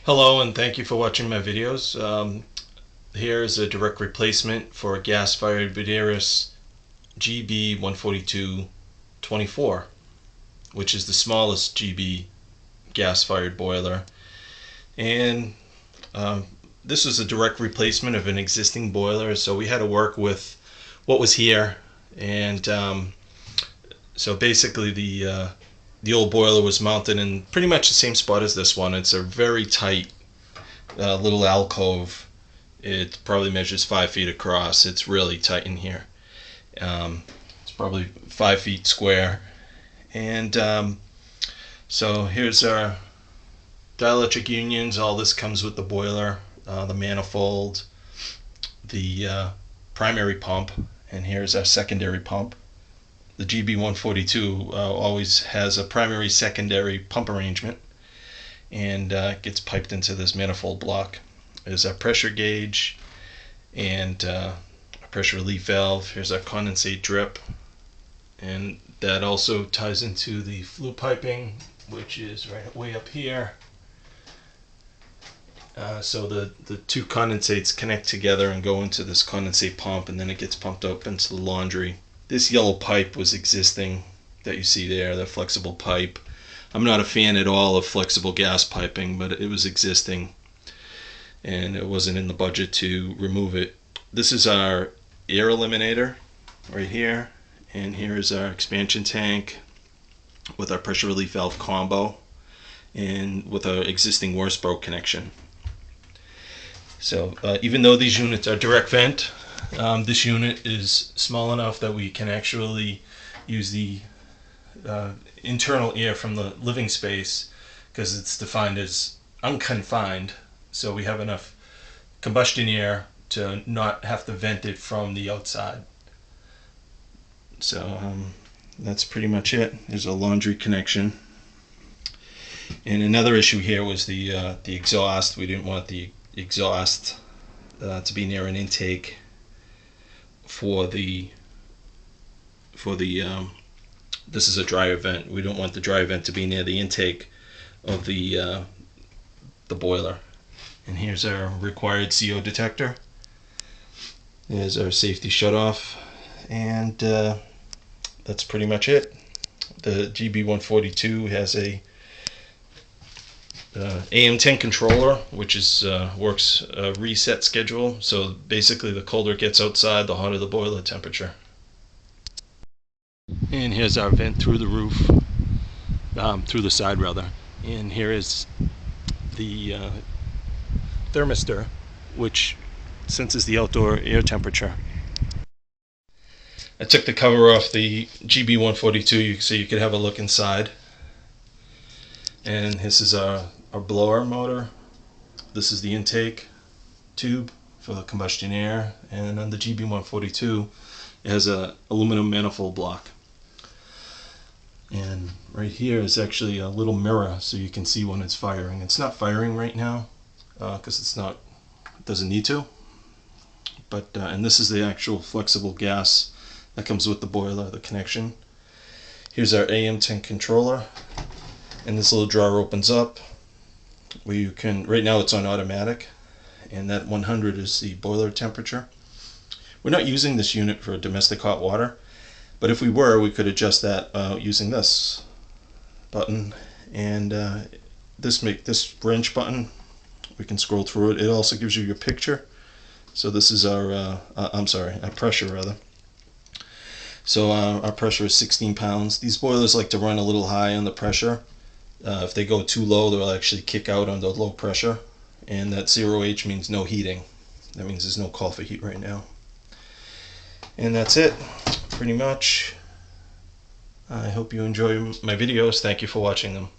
Hello and thank you for watching my videos. Here is a direct replacement for a gas-fired Buderus GB142-24, which is the smallest GB gas-fired boiler. And this is a direct replacement of an existing boiler, so we had to work with what was here. And so basically the old boiler was mounted in pretty much the same spot as this one. It's a very tight little alcove. It probably measures 5 feet across. It's really tight in here. It's probably 5 feet square. And so here's our dielectric unions. All this comes with the boiler, the manifold, the primary pump, and here's our secondary pump. The GB142 always has a primary secondary pump arrangement, and gets piped into this manifold block. There's our pressure gauge and a pressure relief valve. Here's our condensate drip, and that also ties into the flue piping, which is right way up here. So the two condensates connect together and go into this condensate pump, and then it gets pumped up into the laundry. This yellow pipe was existing that you see there, the flexible pipe. I'm not a fan at all of flexible gas piping, but it was existing and it wasn't in the budget to remove it. This is our air eliminator right here, and here is our expansion tank with our pressure relief valve combo and with our existing Worsbro connection. So even though these units are direct vent, this unit is small enough that we can actually use the internal air from the living space, because it's defined as unconfined, so we have enough combustion air to not have to vent it from the outside. So that's pretty much it. There's a laundry connection. And another issue here was the exhaust. We didn't want the exhaust to be near an intake for the this is a dryer vent. We don't want the dryer vent to be near the intake of the boiler. And here's our required CO detector. There's our safety shutoff, and that's pretty much it. The GB142 has a AM10 controller, which is works a reset schedule. So basically, the colder it gets outside, the hotter the boiler temperature. And here's our vent through the roof, through the side rather. And here is the thermistor, which senses the outdoor air temperature. I took the cover off the GB142 so you could have a look inside. And this is our blower motor. This is the intake tube for the combustion air, and on the GB142 it has a aluminum manifold block. And right here is actually a little mirror so you can see when it's firing. It's not firing right now because it doesn't need to. But and this is the actual flexible gas that comes with the boiler, the connection. Here's our AM10 controller, and this little drawer opens up where you can, right now it's on automatic, and that 100 is the boiler temperature. We're not using this unit for domestic hot water, but if we were, we could adjust that using this button, and this wrench button, we can scroll through it. It also gives you your picture. So this is our our pressure rather. So our pressure is 16 pounds. These boilers like to run a little high on the pressure. If they go too low, they'll actually kick out under low pressure, and that 0H means no heating. That means there's no call for heat right now. And that's it, pretty much. I hope you enjoy my videos. Thank you for watching them.